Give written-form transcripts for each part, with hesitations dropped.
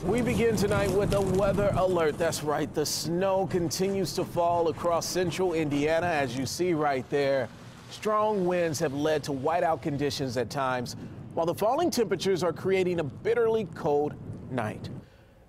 We begin tonight with a weather alert. That's right, the snow continues to fall across central Indiana, as you see right there. Strong winds have led to whiteout conditions at times, while the falling temperatures are creating a bitterly cold night.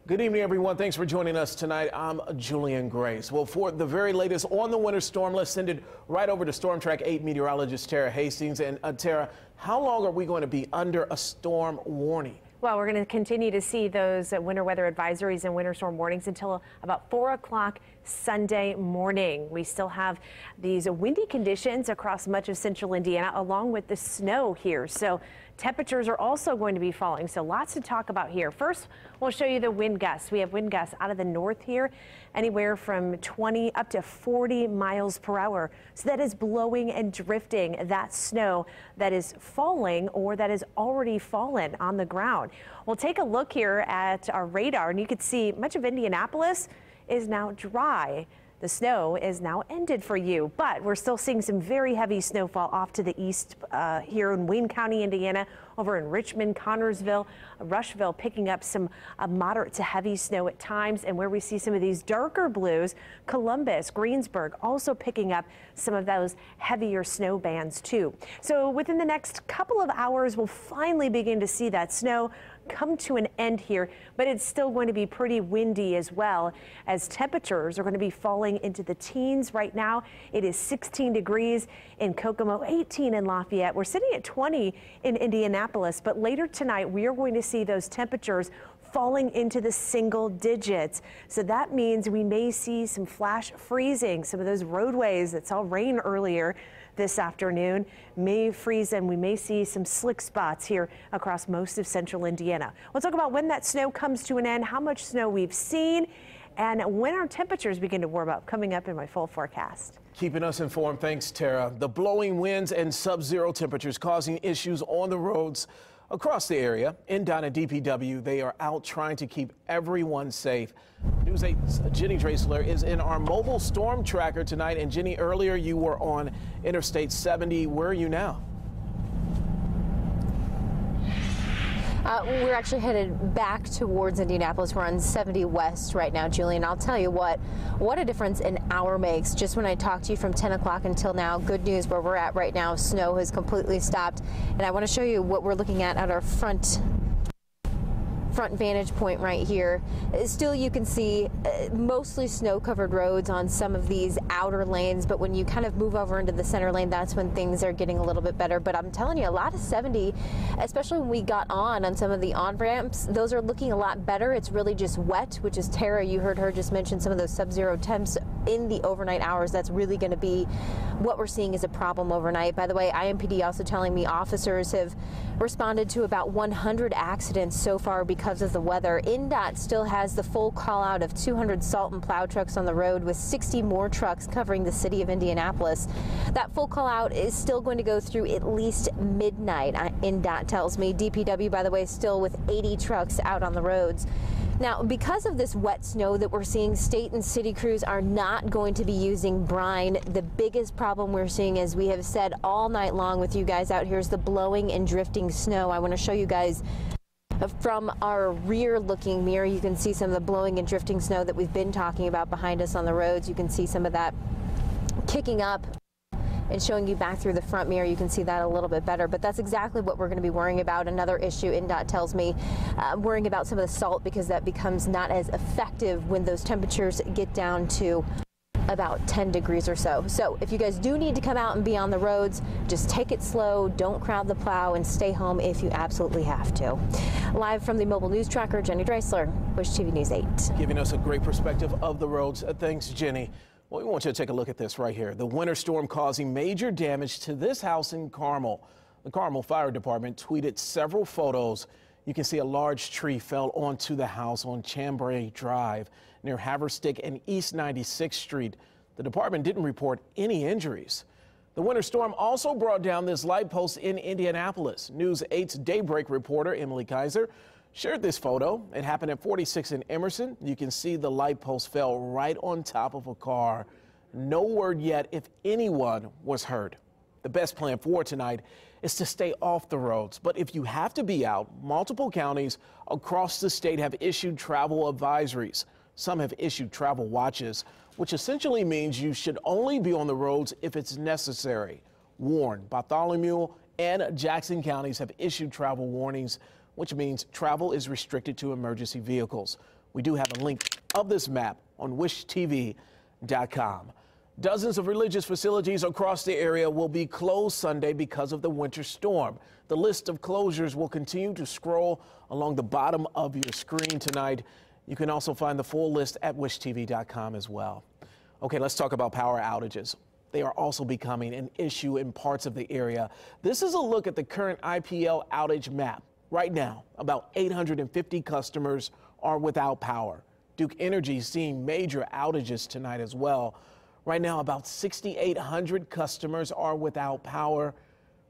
Good evening, everyone. Thanks for joining us tonight. I'm Julian Grace. Well, for the very latest on the winter storm, let's send it right over to Storm Track 8 meteorologist Tara Hastings. And Tara, how long are we going to be under a storm warning? Well, we're going to continue to see those winter weather advisories and winter storm warnings until about 4 o'clock Sunday morning. We still have these windy conditions across much of central Indiana, along with the snow here. So temperatures are also going to be falling. So lots to talk about here. First, we'll show you the wind gusts. We have wind gusts out of the north here, anywhere from 20 up to 40 miles per hour. So that is blowing and drifting that snow that is falling or that has already fallen on the ground. We'll take a look here at our radar, and you can see much of Indianapolis is now dry. The snow is now ended for you, but we're still seeing some very heavy snowfall off to the east here in Wayne County, Indiana, over in Richmond, Connorsville, Rushville, picking up some moderate to heavy snow at times. And where we see some of these darker blues, Columbus, Greensburg, also picking up some of those heavier snow bands too. So within the next couple of hours, we'll finally begin to see that snow come to an end here, but it's still going to be pretty windy as well, as temperatures are going to be falling into the teens. Right now it is 16 degrees in Kokomo, 18 in Lafayette. We're sitting at 20 in Indianapolis, but later tonight we are going to see those temperatures falling into the single digits. So that means we may see some flash freezing. Some of those roadways that saw rain earlier this afternoon may freeze, and we may see some slick spots here across most of central Indiana. We'll talk about when that snow comes to an end, how much snow we've seen, and when our temperatures begin to warm up, coming up in my full forecast. Keeping us informed. Thanks, Tara. The blowing winds and sub-zero temperatures causing issues on the roads across the area. NDOT and DPW, they are out trying to keep everyone safe. News 8's Jenny Drasler is in our mobile storm tracker tonight. And Jenny, earlier you were on Interstate 70. Where are you now? We're actually headed back towards Indianapolis. We're on 70 West right now, Julian. I'll tell you what a difference an hour makes. Just when I talked to you from 10 o'clock until now, good news where we're at right now, snow has completely stopped. And I want to show you what we're looking at our front vantage point right here. Still, you can see mostly snow-covered roads on some of these outer lanes, but when you kind of move over into the center lane, that's when things are getting a little bit better. But I'm telling you, a lot of 70, especially when we got on some of the on-ramps, those are looking a lot better. It's really just wet, which is Tara. You heard her just mention some of those sub-zero temps in the overnight hours. That's really going to be what we're seeing as a problem overnight. By the way, IMPD also telling me officers have responded to about 100 accidents so far because of the weather. NDOT still has the full call out of 200 salt and plow trucks on the road, with 60 more trucks covering the city of Indianapolis. That full call out is still going to go through at least midnight, NDOT tells me. DPW, by the way, still with 80 trucks out on the roads. Now, because of this wet snow that we're seeing, state and city crews are not going to be using brine. The biggest problem we're seeing, as we have said all night long with you guys out here, is the blowing and drifting snow. I want to show you guys from our rear looking mirror. You can see some of the blowing and drifting snow that we've been talking about behind us on the roads. You can see some of that kicking up and showing you back through the front mirror. You can see that a little bit better, but that's exactly what we're going to be worrying about. Another issue, NDOT tells me, worrying about some of the salt, because that becomes not as effective when those temperatures get down to about 10 degrees or so. So if you guys do need to come out and be on the roads, just take it slow, don't crowd the plow, and stay home if you absolutely have to. Live from the mobile news tracker, Jenny Drasler, Bush TV News 8. Giving us a great perspective of the roads. Thanks, Jenny. Well, we want you to take a look at this right here. The winter storm causing major damage to this house in Carmel. The Carmel Fire Department tweeted several photos. You can see a large tree fell onto the house on Chambray Drive near Haverstick and East 96th Street. The department didn't report any injuries. The winter storm also brought down this light post in Indianapolis. News 8's Daybreak reporter Emily Kaiser shared this photo. It happened at 46 in Emerson. You can see the light post fell right on top of a car. No word yet if anyone was hurt. The best plan for tonight is to stay off the roads. But if you have to be out, multiple counties across the state have issued travel advisories. Some have issued travel watches, which essentially means you should only be on the roads if it's necessary. Warren, Bartholomew, and Jackson counties have issued travel warnings, which means travel is restricted to emergency vehicles. We do have a link of this map on wishtv.com. Dozens of religious facilities across the area will be closed Sunday because of the winter storm. The list of closures will continue to scroll along the bottom of your screen tonight. You can also find the full list at wishtv.com as well. Okay, let's talk about power outages. They are also becoming an issue in parts of the area. This is a look at the current IPL outage map. Right now, about 850 customers are without power. Duke Energy is seeing major outages tonight as well. Right now, about 6,800 customers are without power.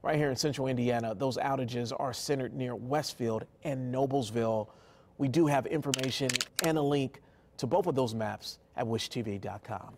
Right here in central Indiana, those outages are centered near Westfield and Noblesville. We do have information and a link to both of those maps at wishtv.com.